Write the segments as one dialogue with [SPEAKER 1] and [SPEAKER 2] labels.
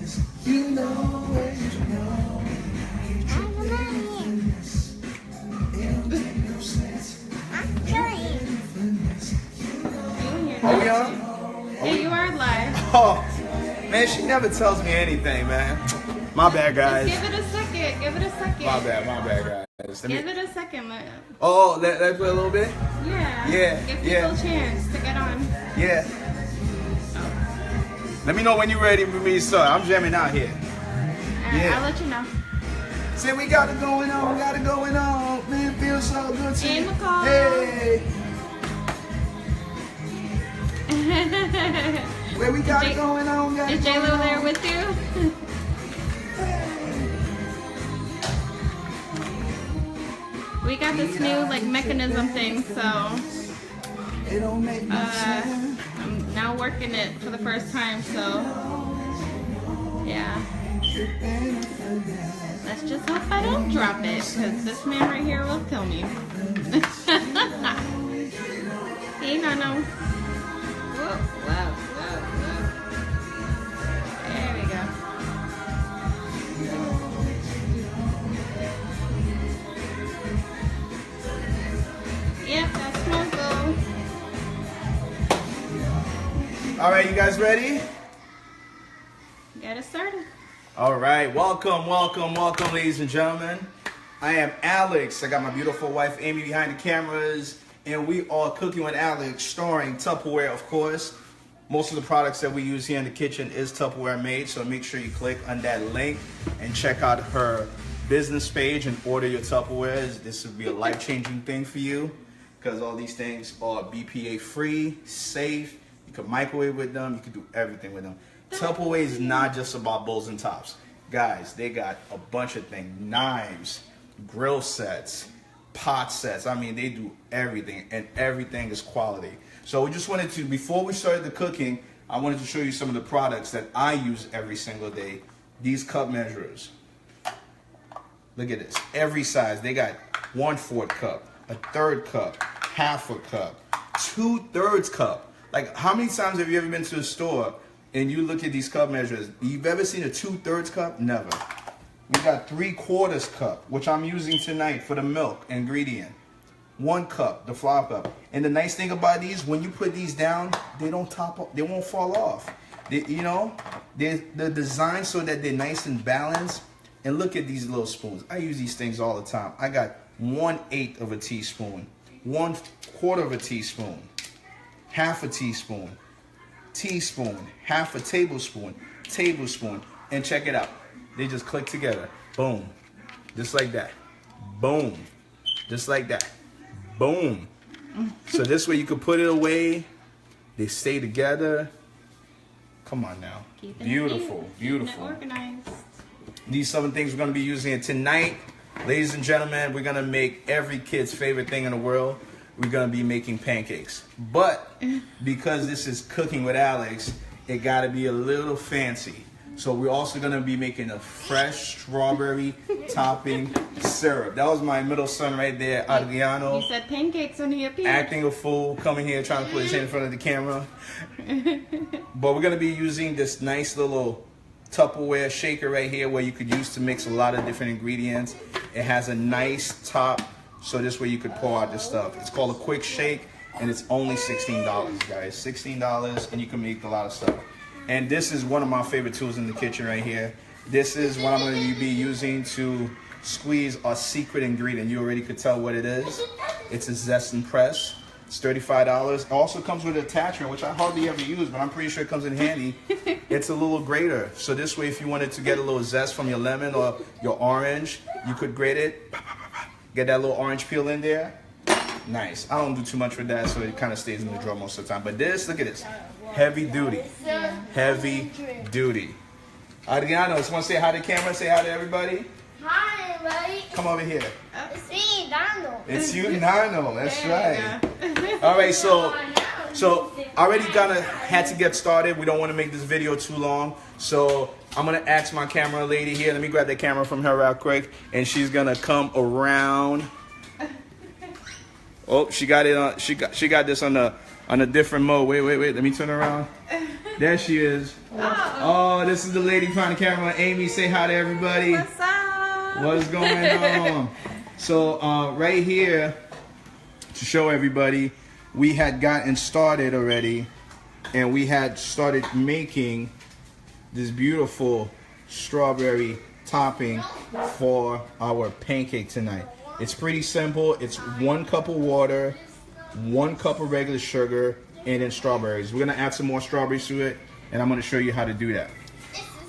[SPEAKER 1] Are we on?
[SPEAKER 2] Yeah, you are live.
[SPEAKER 1] Oh, man, she never tells me anything, man. My bad, guys.
[SPEAKER 2] Just give it a second. Give it a second.
[SPEAKER 1] My bad, guys.
[SPEAKER 2] Give it a second.
[SPEAKER 1] Oh, let play a little bit?
[SPEAKER 2] Yeah. Give people a chance to get on.
[SPEAKER 1] Yeah. Let me know when you're ready for me to start. I'm jamming out here.
[SPEAKER 2] Alright, I'll let you know.
[SPEAKER 1] Say we got it going on, Man, it feels so good to
[SPEAKER 2] Hey,
[SPEAKER 1] you.
[SPEAKER 2] McCall.
[SPEAKER 1] Hey. Where we got it going on,
[SPEAKER 2] Is J-Lo there with you? We got this new like mechanism thing, so I'm now working it for the first time, so yeah. Let's just hope I don't drop it, because this man right here will kill me. Hey, Nano. Whoa. There we go. Yep, that's my goal.
[SPEAKER 1] All right, you guys ready?
[SPEAKER 2] Get it started.
[SPEAKER 1] All right, welcome, ladies and gentlemen. I am Alex. I got my beautiful wife, Amy, behind the cameras, and we are Cooking with Alex, starring Tupperware, of course. Most of the products that we use here in the kitchen is Tupperware made, so make sure you click on that link and check out her business page and order your Tupperwares. This will be a life-changing thing for you, because all these things are BPA free, safe. You can microwave with them. You can do everything with them. Tupperware is not just about bowls and tops. Guys, they got a bunch of things. Knives, grill sets, pot sets. I mean, they do everything, and everything is quality. So we just wanted to, before we started the cooking, I wanted to show you some of the products that I use every single day. These cup measurers. Look at this. Every size. They got 1/4 cup, a 1/3 cup, 1/2 cup, 2/3 cup. Like, how many times have you ever been to a store and you look at these cup measures? You've ever seen a 2/3 cup? Never. We got 3/4 cup, which I'm using tonight for the milk ingredient. 1 cup, the flour cup. And the nice thing about these, when you put these down, they don't top up, they won't fall off. They're designed so that they're nice and balanced. And look at these little spoons. I use these things all the time. I got 1/8 of a teaspoon, 1/4 of a teaspoon, 1/2 teaspoon, teaspoon, 1/2 tablespoon, tablespoon, and check it out. They just click together. Boom. Just like that. Boom. Just like that. Boom. So this way you can put it away. They stay together. Come on now. Beautiful. Beautiful.
[SPEAKER 2] Organized.
[SPEAKER 1] These are some things we're going to be using tonight. Ladies and gentlemen, we're going to make every kid's favorite thing in the world. We're going to be making pancakes. But because this is Cooking with Alex, it got to be a little fancy. So we're also going to be making a fresh strawberry topping syrup. That was my middle son right there, Adriano.
[SPEAKER 2] You said pancakes when he appeared.
[SPEAKER 1] Acting a fool, coming here trying to put his hand in front of the camera. But we're going to be using this nice little Tupperware shaker right here where you could use to mix a lot of different ingredients. It has a nice top, so this way you could pour out this stuff. It's called a quick shake, and it's only $16, guys. $16, and you can make a lot of stuff. And this is one of my favorite tools in the kitchen right here. This is what I'm going to be using to squeeze our secret ingredient. You already could tell what it is. It's a zest and press. It's $35. It also comes with an attachment, which I hardly ever use, but I'm pretty sure it comes in handy. It's a little grater. So this way, if you wanted to get a little zest from your lemon or your orange, you could grate it. Get that little orange peel in there. Nice. I don't do too much with that, so it kind of stays in the drawer most of the time. But this, look at this. Heavy duty. Heavy duty. Adriano, just want to say hi to the camera. Say hi to everybody.
[SPEAKER 3] Hi, everybody.
[SPEAKER 1] Come over here.
[SPEAKER 3] It's me, Nano.
[SPEAKER 1] It's you, Nano. That's right. All right, so I already had to get started. We don't want to make this video too long. So I'm going to ask my camera lady here. Let me grab the camera from her real quick. And she's going to come around. Oh, she got it on. She got this on the on a different mode. Wait. Let me turn around. There she is. Oh, this is the lady behind the camera. Amy, say hi to everybody.
[SPEAKER 2] What's up?
[SPEAKER 1] What's going on? So right here, to show everybody, we had gotten started already, and we had started making this beautiful strawberry topping for our pancake tonight. It's pretty simple. It's 1 cup of water, 1 cup of regular sugar, and then strawberries. We're gonna add some more strawberries to it, and I'm gonna show you how to do that.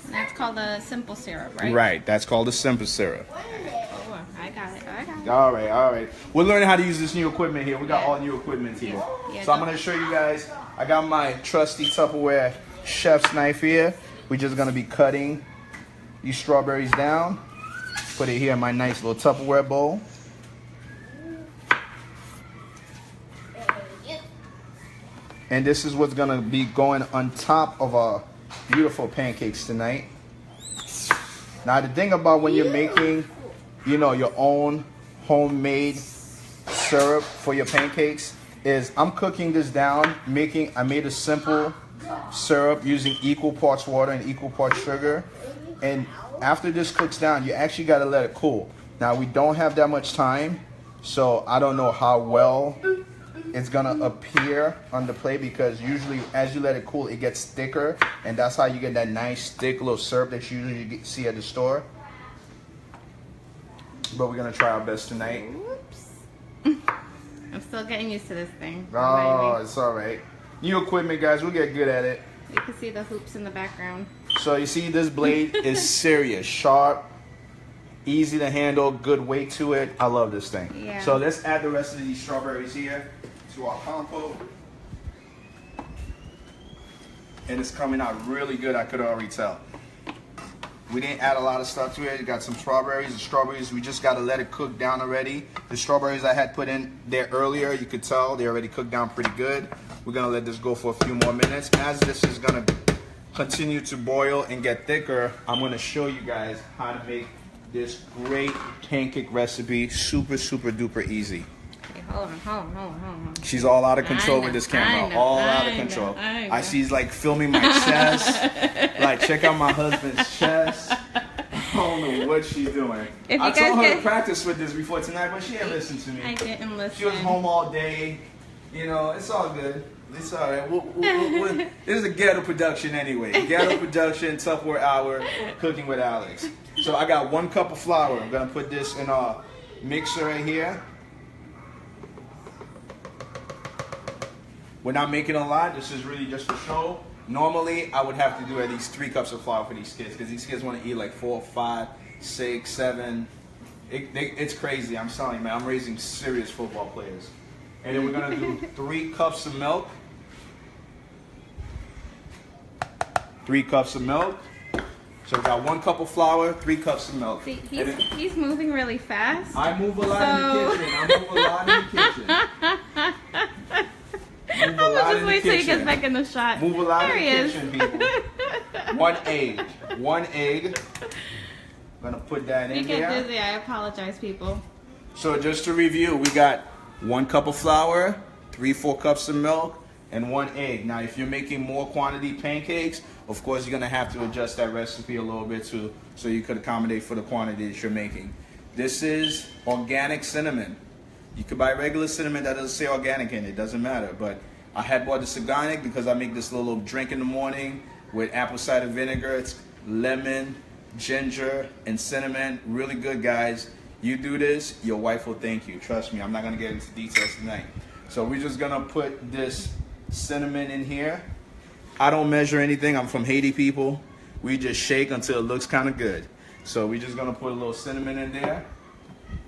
[SPEAKER 2] That's called a simple syrup, right?
[SPEAKER 1] Right, that's called a simple syrup.
[SPEAKER 2] Oh, I got it.
[SPEAKER 1] All right. We're learning how to use this new equipment here. We got all new equipment here.
[SPEAKER 2] Yeah,
[SPEAKER 1] So I'm gonna show you guys. I got my trusty Tupperware chef's knife here. We're just gonna be cutting these strawberries down. Put it here in my nice little Tupperware bowl. And this is what's gonna be going on top of our beautiful pancakes tonight. Now the thing about when you're making, you know, your own homemade syrup for your pancakes is I'm cooking this down, I made a simple syrup using equal parts water and equal parts sugar. And after this cooks down, you actually gotta let it cool. Now we don't have that much time, so I don't know how well it's gonna appear on the plate, because usually as you let it cool, it gets thicker, and that's how you get that nice thick little syrup that you usually see at the store. But we're gonna try our best tonight.
[SPEAKER 2] Oops. I'm still getting used to this thing.
[SPEAKER 1] Oh, it's all right. New equipment, guys. We'll get good at it.
[SPEAKER 2] You can see the hoops in the background.
[SPEAKER 1] So you see, this blade is serious, sharp, easy to handle, good weight to it. I love this thing.
[SPEAKER 2] Yeah.
[SPEAKER 1] So let's add the rest of these strawberries here to our compote. And it's coming out really good, I could already tell. We didn't add a lot of stuff to it. You got some strawberries. The strawberries, we just got to let it cook down already. The strawberries I had put in there earlier, you could tell they already cooked down pretty good. We're going to let this go for a few more minutes. As this is going to continue to boil and get thicker, I'm going to show you guys how to make this great pancake recipe. Super duper easy.
[SPEAKER 2] Okay, hold on.
[SPEAKER 1] She's all out of control with this camera. All out of control. I she's like filming my chest. Like, check out my husband's chest. I don't know what she's doing. I told her to practice with this before tonight, but she didn't listen to me.
[SPEAKER 2] I didn't listen.
[SPEAKER 1] She was home all day. You know, it's all good. It's all right. This is a ghetto production anyway. Ghetto production, Tupperware Hour, Cooking with Alex. So I got 1 cup of flour. I'm going to put this in our mixer right here. We're not making a lot. This is really just for show. Normally, I would have to do at least 3 cups of flour for these kids, because these kids want to eat like 4, 5, 6, 7. It's crazy. I'm telling you, man. I'm raising serious football players. And then we're going to do 3 cups of milk. 3 cups of milk. So we got 1 cup of flour, 3 cups of milk.
[SPEAKER 2] See, he's moving really fast.
[SPEAKER 1] I move a lot in the kitchen. I move a lot in the kitchen.
[SPEAKER 2] I'm just wait till he gets back in the shot.
[SPEAKER 1] Move a lot
[SPEAKER 2] there
[SPEAKER 1] in the kitchen, people. 1 egg. 1 egg. I'm gonna put that in there.
[SPEAKER 2] You get dizzy. I apologize, people.
[SPEAKER 1] So just to review, we got 1 cup of flour, 3-4 cups of milk, and 1 egg. Now, if you're making more quantity pancakes, of course you're gonna have to adjust that recipe a little bit too, so you could accommodate for the quantity that you're making. This is organic cinnamon. You could buy regular cinnamon that doesn't say organic in it, doesn't matter. But I had bought this organic because I make this little drink in the morning with apple cider vinegar. It's lemon, ginger, and cinnamon. Really good, guys. You do this, your wife will thank you. Trust me, I'm not gonna get into details tonight. So we're just gonna put this cinnamon in here. I don't measure anything, I'm from Haiti, people. We just shake until it looks kind of good. So we're just gonna put a little cinnamon in there.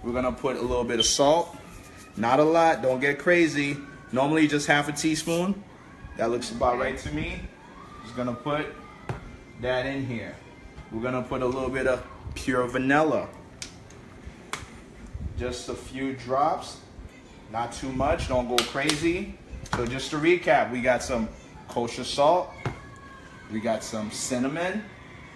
[SPEAKER 1] We're gonna put a little bit of salt. Not a lot, don't get crazy. Normally just half a teaspoon. That looks about right to me. Just gonna put that in here. We're gonna put a little bit of pure vanilla. Just a few drops, not too much, don't go crazy. So just to recap, we got some kosher salt, we got some cinnamon,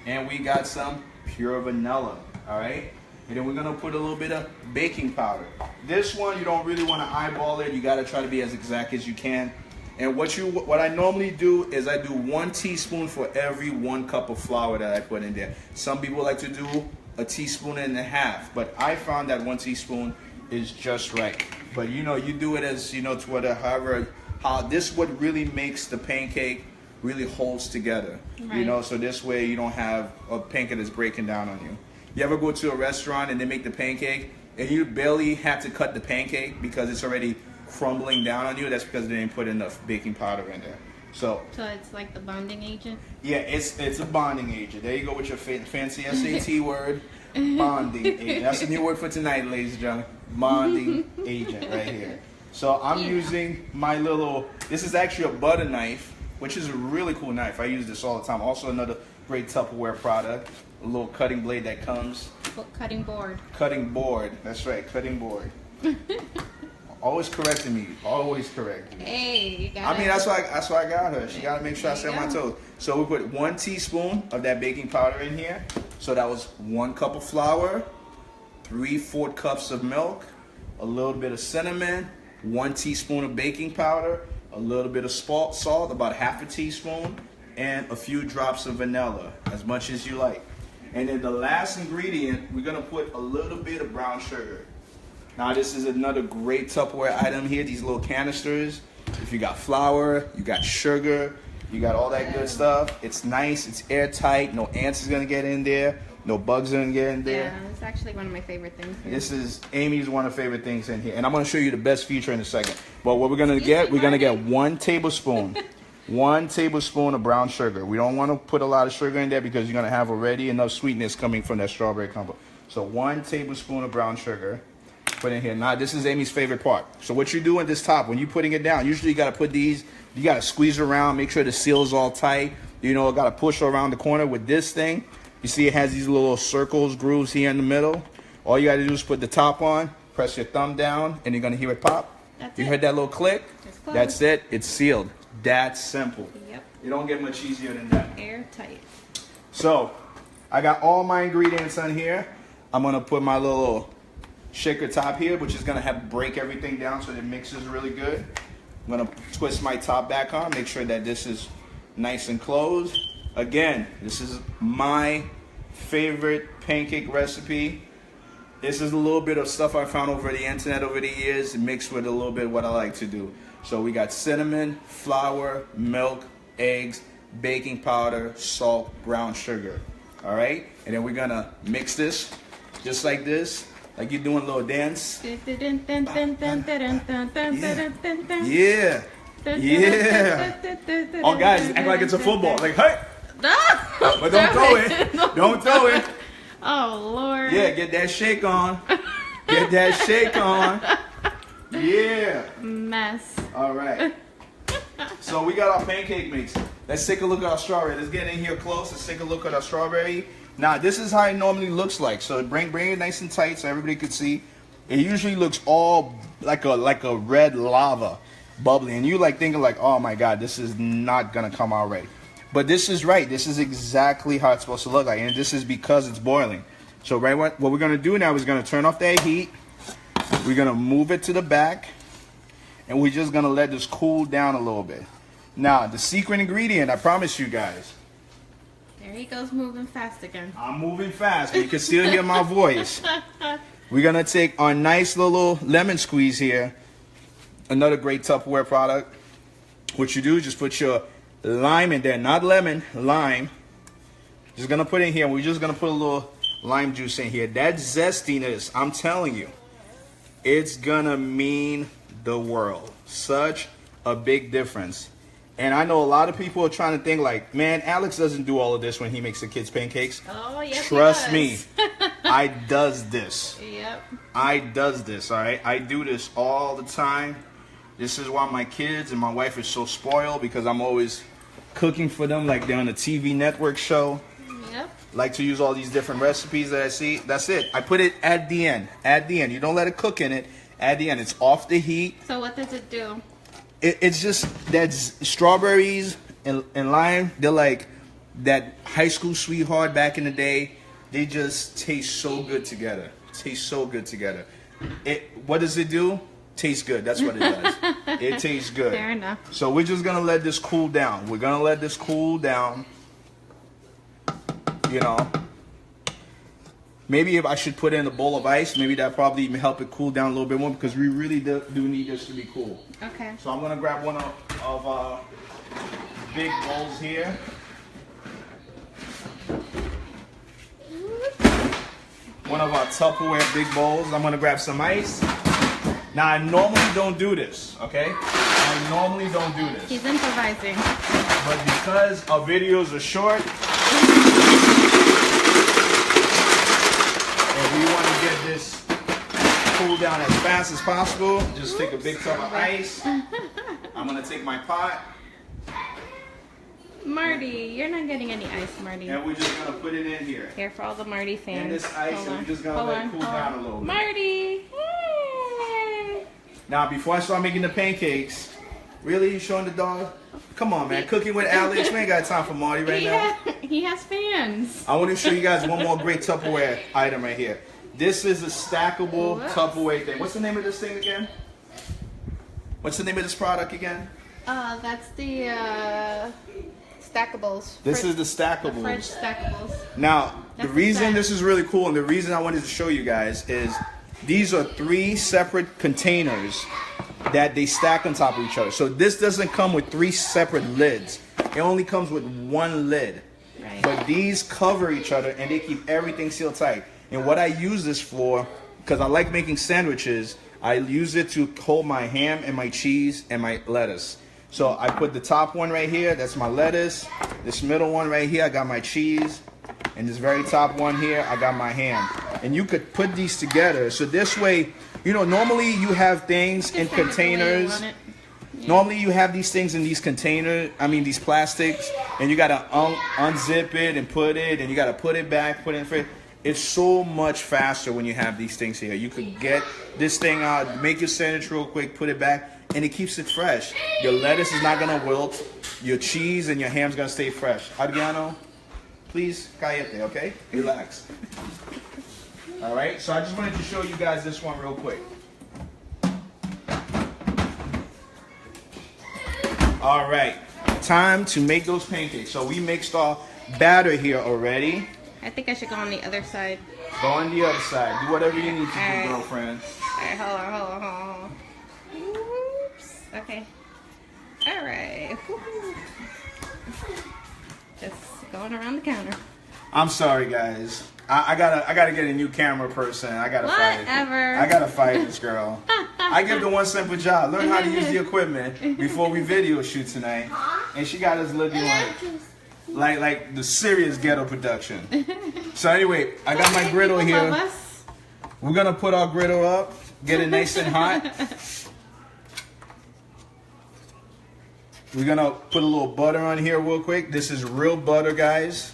[SPEAKER 1] and we got some pure vanilla, all right? And then we're gonna put a little bit of baking powder. This one, you don't really wanna eyeball it. You gotta try to be as exact as you can. And what I normally do is I do 1 teaspoon for every 1 cup of flour that I put in there. Some people like to do a teaspoon and a half, but I found that 1 teaspoon is just right. But you know, you do it as, you know, to whatever, how this what really makes the pancake really holds together.
[SPEAKER 2] Right.
[SPEAKER 1] You know, so this way you don't have a pancake that's breaking down on you. You ever go to a restaurant and they make the pancake and you barely have to cut the pancake because it's already crumbling down on you? That's because they didn't put enough baking powder in there. So
[SPEAKER 2] it's like the bonding agent?
[SPEAKER 1] yeah, it's a bonding agent. There you go with your fancy SAT word, bonding agent. That's a new word for tonight, ladies and gentlemen. Bonding agent right here. So I'm using my little, this is actually a butter knife, which is a really cool knife. I use this all the time. Also another great Tupperware product. A little cutting blade that comes.
[SPEAKER 2] Cutting board.
[SPEAKER 1] Cutting board. That's right, cutting board. Always correcting me. Always correcting me.
[SPEAKER 2] Hey, you got
[SPEAKER 1] I mean, that's why I got her. She got to make sure I stay on my toes. So we put 1 teaspoon of that baking powder in here. So that was 1 cup of flour, 3/4 cups of milk, a little bit of cinnamon, 1 teaspoon of baking powder, a little bit of salt, about 1/2 teaspoon, and a few drops of vanilla, as much as you like. And then the last ingredient, we're gonna put a little bit of brown sugar. Now this is another great Tupperware item here, these little canisters. If you got flour, you got sugar, you got all that good stuff. It's nice, it's airtight, no ants is gonna get in there, no bugs are gonna get in there.
[SPEAKER 2] Yeah, it's actually one of my favorite things here.
[SPEAKER 1] This is Amy's one of her favorite things in here. And I'm gonna show you the best feature in a second. But what we're gonna get 1 tablespoon. 1 tablespoon of brown sugar. We don't want to put a lot of sugar in there because you're going to have already enough sweetness coming from that strawberry crumble. So 1 tablespoon of brown sugar. Put in here. Now this is Amy's favorite part. So what you do at this top, when you're putting it down, usually you got to put these, you got to squeeze around, make sure the seal's all tight. You know, got to push around the corner. With this thing, you see it has these little circles, grooves here in the middle. All you got to do is put the top on, press your thumb down, and you're going to hear it pop. You heard that little click? That's it. It's sealed. That's simple.
[SPEAKER 2] Yep.
[SPEAKER 1] You don't get much easier than that.
[SPEAKER 2] Airtight.
[SPEAKER 1] So, I got all my ingredients on here. I'm gonna put my little shaker top here, which is gonna break everything down so that it mixes really good. I'm gonna twist my top back on, make sure that this is nice and closed. Again, this is my favorite pancake recipe. This is a little bit of stuff I found over the internet over the years, mixed with a little bit of what I like to do. So we got cinnamon, flour, milk, eggs, baking powder, salt, brown sugar. All right? And then we're gonna mix this just like this, like you're doing a little dance. Yeah. Oh, guys, act like it's a football. Like, hey! But don't throw it. Don't throw it.
[SPEAKER 2] Oh, Lord.
[SPEAKER 1] Yeah, get that shake on. Get that shake on. Yeah.
[SPEAKER 2] Mess.
[SPEAKER 1] All right. So we got our pancake mix. Let's take a look at our strawberry. Let's get in here close. Let's take a look at our strawberry. Now, this is how it normally looks like. So bring it nice and tight so everybody can see. It usually looks all like a red lava, bubbly, and you like thinking like, oh my God, this is not gonna come out right. But this is right. This is exactly how it's supposed to look like, and this is because it's boiling. So right, what we're gonna do now is gonna turn off that heat. We're gonna move it to the back, and we're just gonna let this cool down a little bit. Now, the secret ingredient, I promise you guys.
[SPEAKER 2] There he goes, moving fast again.
[SPEAKER 1] I'm moving fast, but you can still hear my voice. We're gonna take our nice little lemon squeeze here. Another great Tupperware product. What you do is just put your lime in there, not lemon, lime. Just gonna put in here. We're just gonna put a little lime juice in here. That zestiness, I'm telling you, it's gonna mean the world. Such a big difference. And I know a lot of people are trying to think like, man, Alex doesn't do all of this when he makes the kids pancakes.
[SPEAKER 2] Oh, yes,
[SPEAKER 1] Trust
[SPEAKER 2] he
[SPEAKER 1] me,
[SPEAKER 2] does.
[SPEAKER 1] I does this.
[SPEAKER 2] Yep.
[SPEAKER 1] I does this, all right? I do this all the time. This is why my kids and my wife are so spoiled, because I'm always cooking for them like they're on a TV network show.
[SPEAKER 2] Yep.
[SPEAKER 1] Like to use all these different recipes that I see. That's it. I put it at the end. At the end. You don't let it cook in it. At the end. It's off the heat.
[SPEAKER 2] So what does it do?
[SPEAKER 1] It's just that strawberries and lime, they're like that high school sweetheart back in the day. They just taste so good together. Taste so good together. What does it do? Tastes good. That's what it does. It tastes good.
[SPEAKER 2] Fair enough.
[SPEAKER 1] So we're just gonna let this cool down. We're gonna let this cool down. You know. Maybe if I should put in a bowl of ice, maybe that probably even help it cool down a little bit more because we really do need this to be cool.
[SPEAKER 2] Okay.
[SPEAKER 1] So I'm gonna grab one of big bowls here. One of our Tupperware big bowls. I'm gonna grab some ice. Now I normally don't do this, okay? I normally don't do this.
[SPEAKER 2] He's improvising.
[SPEAKER 1] But because our videos are short, and we want to get this cooled down as fast as possible, just take a big tub of ice. I'm gonna take my pot.
[SPEAKER 2] Marty, you're not getting any ice, Marty.
[SPEAKER 1] And we're just gonna put it in here.
[SPEAKER 2] Here for all the Marty fans.
[SPEAKER 1] And this ice, and we're just gonna let it cool down a little bit.
[SPEAKER 2] Marty! Yay!
[SPEAKER 1] Now, before I start making the pancakes, really, you showing the dog? Come on, man. Cooking with Alex. We ain't got time for Marty right now.
[SPEAKER 2] He has fans.
[SPEAKER 1] I want to show you guys one more great Tupperware item right here. This is a stackable Tupperware thing. What's the name of this thing again? What's the name of this product again?
[SPEAKER 2] That's the stackables.
[SPEAKER 1] This is the stackables.
[SPEAKER 2] The French stackables.
[SPEAKER 1] Now, the reason this is really cool and the reason I wanted to show you guys is these are 3 separate containers that they stack on top of each other. So this doesn't come with 3 separate lids. It only comes with 1 lid.
[SPEAKER 2] Right.
[SPEAKER 1] But these cover each other and they keep everything sealed tight. And what I use this for, because I like making sandwiches, I use it to hold my ham and my cheese and my lettuce. So I put the top one right here, that's my lettuce. This middle one right here, I got my cheese. And this very top one here, I got my ham. And you could put these together. So this way, you know, normally you have things in containers. Normally you have these things in these containers, these plastics, and you gotta unzip it and put it, and you gotta put it back, put it in the fridge. It's so much faster when you have these things here. You could get this thing out, make your sandwich real quick, put it back, and it keeps it fresh. Your lettuce is not gonna wilt. Your cheese and your ham's gonna stay fresh. Adriano, please, cállate, okay? Relax. All right, so I just wanted to show you guys this one real quick. All right, time to make those pancakes. So we mixed our batter here already.
[SPEAKER 2] I think I should go on the other side.
[SPEAKER 1] Go on the other side. Do whatever you need to do, girlfriend.
[SPEAKER 2] Alright, hold on. Oops. Okay. Alright. Just going around the counter.
[SPEAKER 1] I'm sorry, guys. I gotta get a new camera person. I gotta fight this girl. I give the one simple job. Learn how to use the equipment before we video shoot tonight. And she got us looking like the serious ghetto production. So anyway, I got my griddle here. We're gonna put our griddle up, get it nice and hot. We're gonna put a little butter on here real quick. This is real butter, guys.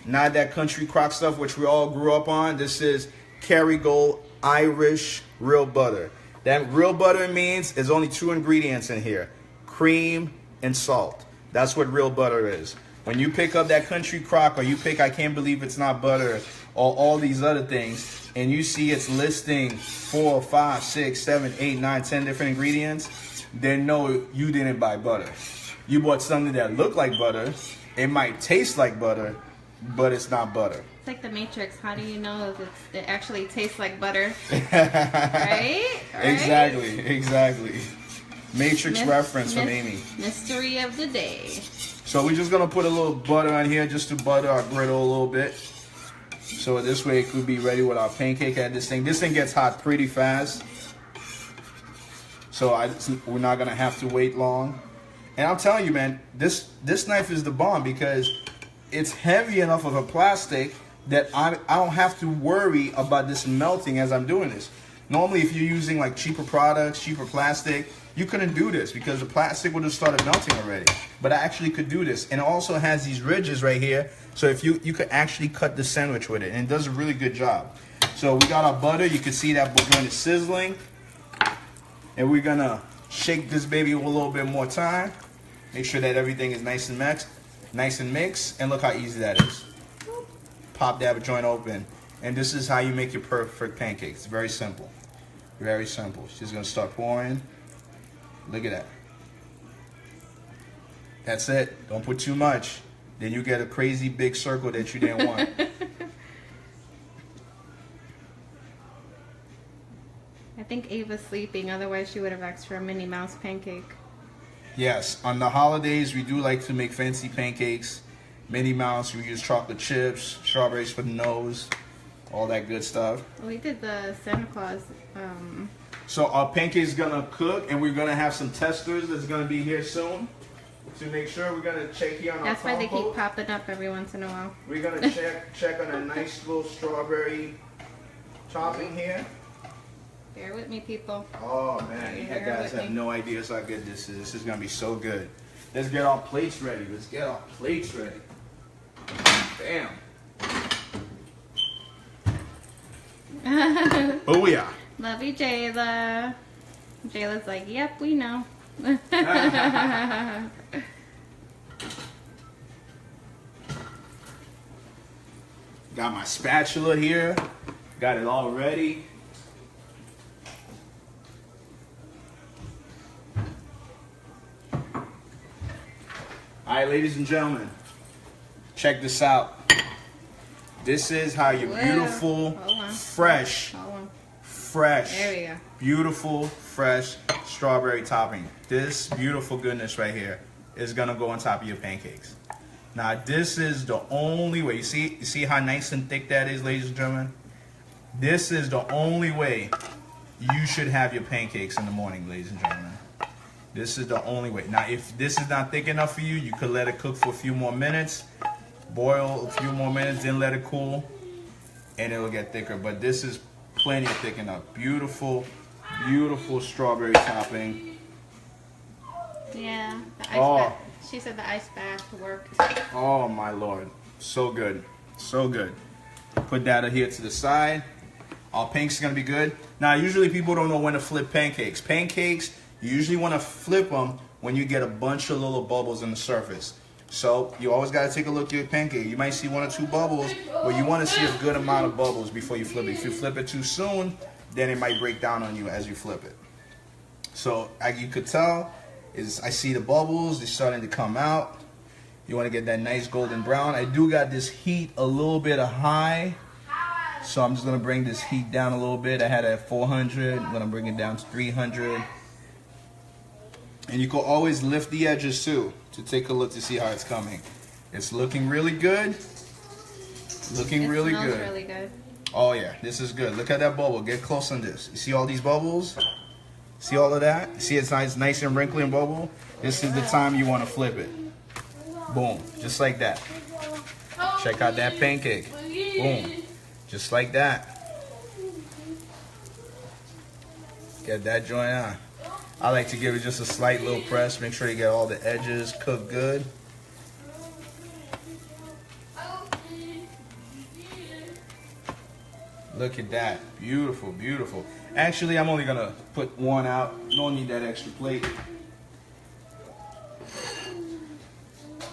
[SPEAKER 1] Not that country crock stuff which we all grew up on. This is Kerrygold Irish real butter. That real butter means there's only 2 ingredients in here: cream and salt. That's what real butter is. When you pick up that country crock, or you pick I can't believe it's not butter, or all these other things, and you see it's listing 4, 5, 6, 7, 8, 9, 10 different ingredients, then no, you didn't buy butter. You bought something that looked like butter. It might taste like butter, but it's not butter.
[SPEAKER 2] It's like the Matrix. How do you know if it actually tastes like butter? Right?
[SPEAKER 1] Exactly. Matrix reference from Amy.
[SPEAKER 2] Mystery of the day.
[SPEAKER 1] So we're just gonna put a little butter on here just to butter our griddle a little bit. So this way it could be ready with our pancake at this thing. This thing gets hot pretty fast. So we're not gonna have to wait long. And I'm telling you, man, this knife is the bomb because it's heavy enough of a plastic that I don't have to worry about this melting as I'm doing this. Normally, if you're using like cheaper products, cheaper plastic, you couldn't do this because the plastic would have started melting already. But I actually could do this. And it also has these ridges right here. So if you could actually cut the sandwich with it. And it does a really good job. So we got our butter. You can see that when it's sizzling. And we're going to shake this baby a little bit more time. Make sure that everything is nice and mixed. And look how easy that is. Pop that joint open. And this is how you make your perfect pancakes. It's very simple. Very simple. She's gonna start pouring. Look at that. That's it. Don't put too much. Then you get a crazy big circle that you didn't want.
[SPEAKER 2] I think Ava's sleeping, otherwise she would have asked for a Minnie Mouse pancake.
[SPEAKER 1] Yes, on the holidays we do like to make fancy pancakes. Minnie Mouse, we use chocolate chips, strawberries for the nose, all that good stuff.
[SPEAKER 2] We did the Santa Claus.
[SPEAKER 1] So our pancakes gonna cook, and we're gonna have some testers that's gonna be here soon to make sure. We're gonna check here on our
[SPEAKER 2] That's why they keep
[SPEAKER 1] compote.
[SPEAKER 2] popping up every once in a while.
[SPEAKER 1] We're gonna check on a nice little strawberry topping here.
[SPEAKER 2] Bear with me, people.
[SPEAKER 1] Oh man, you
[SPEAKER 2] Bear
[SPEAKER 1] guys
[SPEAKER 2] with
[SPEAKER 1] have
[SPEAKER 2] me.
[SPEAKER 1] no idea how good this is. This is gonna be so good. Let's get our plates ready. Let's get our plates ready. Bam. Oh yeah.
[SPEAKER 2] Love you, Jayla. Jayla's like, yep, we know.
[SPEAKER 1] Got my spatula here. Got it all ready. All right, ladies and gentlemen, check this out. This is how your
[SPEAKER 2] Whoa.
[SPEAKER 1] beautiful,
[SPEAKER 2] Hold on.
[SPEAKER 1] fresh,
[SPEAKER 2] Hold on.
[SPEAKER 1] fresh,
[SPEAKER 2] There we go.
[SPEAKER 1] beautiful, fresh strawberry topping. This beautiful goodness right here is gonna go on top of your pancakes. Now this is the only way. You see how nice and thick that is, ladies and gentlemen? This is the only way you should have your pancakes in the morning, ladies and gentlemen. This is the only way. Now if this is not thick enough for you, you could let it cook for a few more minutes. Boil a few more minutes, then let it cool, and it'll get thicker. But this is plenty of thick enough. Beautiful, beautiful strawberry topping.
[SPEAKER 2] Yeah, the ice
[SPEAKER 1] Oh.
[SPEAKER 2] bath. She said the ice bath worked.
[SPEAKER 1] Oh my Lord, so good, so good. Put that here to the side. Our pancakes are gonna be good. Now usually people don't know when to flip pancakes. Pancakes, you usually wanna flip them when you get a bunch of little bubbles on the surface. So you always gotta take a look at your pancake. You might see 1 or 2 bubbles, but you wanna see a good amount of bubbles before you flip it. If you flip it too soon, then it might break down on you as you flip it. So as you could tell, I see the bubbles, they're starting to come out. You wanna get that nice golden brown. I do got this heat a little bit high, so I'm just gonna bring this heat down a little bit. I had it at 400, I'm gonna bring it down to 300. And you can always lift the edges too to take a look to see how it's coming. It's looking really good. Looking really
[SPEAKER 2] smells
[SPEAKER 1] good.
[SPEAKER 2] really good.
[SPEAKER 1] Oh yeah, this is good. Look at that bubble. Get close on this. You see all these bubbles? See all of that? See it's nice and wrinkly and bubble? This is the time you want to flip it. Boom. Just like that. Check out that pancake. Boom. Just like that. Get that joint on. I like to give it just a slight little press. Make sure you get all the edges cooked good. Look at that. Beautiful, beautiful. Actually, I'm only going to put one out. Don't need that extra plate.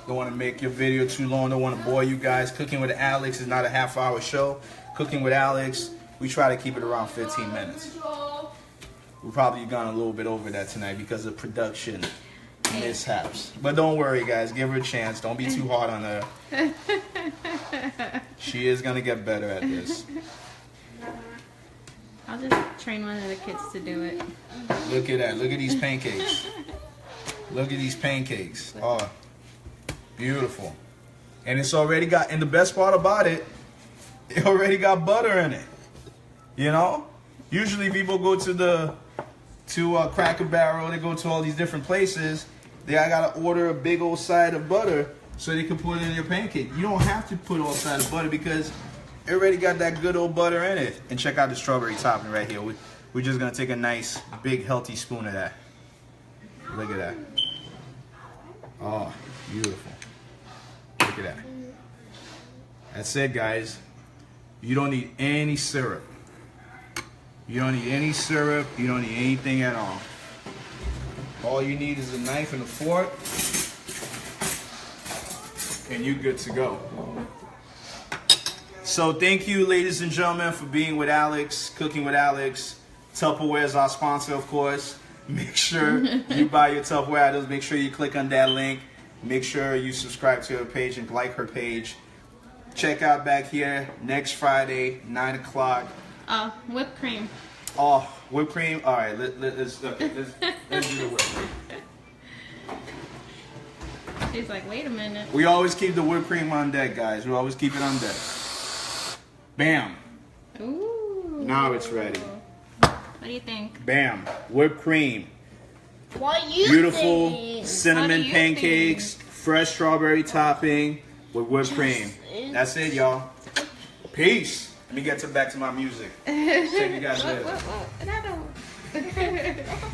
[SPEAKER 1] Don't want to make your video too long. Don't want to bore you guys. Cooking with Alex is not a half-hour show. Cooking with Alex, we try to keep it around 15 minutes. We're probably gone a little bit over that tonight because of production mishaps. But don't worry, guys. Give her a chance. Don't be too hard on her. She is going to get better at this.
[SPEAKER 2] I'll just train one of the kids to do it.
[SPEAKER 1] Look at that. Look at these pancakes. Look at these pancakes. Oh, beautiful. And it's already got, and the best part about it, it already got butter in it. You know? Usually people go to Cracker Barrel, they go to all these different places. They gotta order a big old side of butter so they can put it in your pancake. You don't have to put all side of butter because it already got that good old butter in it. And check out the strawberry topping right here. We're just gonna take a nice, big, healthy spoon of that. Look at that. Oh, beautiful. Look at that. That's it, guys. You don't need any syrup. You don't need any syrup. You don't need anything at all. All you need is a knife and a fork, and you're good to go. So thank you, ladies and gentlemen, for being with Alex, cooking with Alex. Tupperware is our sponsor, of course. Make sure you buy your Tupperware items. Make sure you click on that link. Make sure you subscribe to her page and like her page. Check out back here next Friday, 9 o'clock.
[SPEAKER 2] Whipped cream.
[SPEAKER 1] Oh, whipped cream. All right, let's do the whipped cream.
[SPEAKER 2] She's like, wait a minute.
[SPEAKER 1] We always keep the whipped cream on deck, guys. We always keep it on deck. Bam.
[SPEAKER 2] Ooh.
[SPEAKER 1] Now it's ready.
[SPEAKER 2] What do you think?
[SPEAKER 1] Bam. Whipped cream.
[SPEAKER 3] What you
[SPEAKER 1] Beautiful
[SPEAKER 3] think?
[SPEAKER 1] cinnamon
[SPEAKER 2] What do you
[SPEAKER 1] pancakes, fresh strawberry topping with whipped cream. That's it, y'all. Peace. Let me get back to my music. Take you guys later.
[SPEAKER 2] I don't.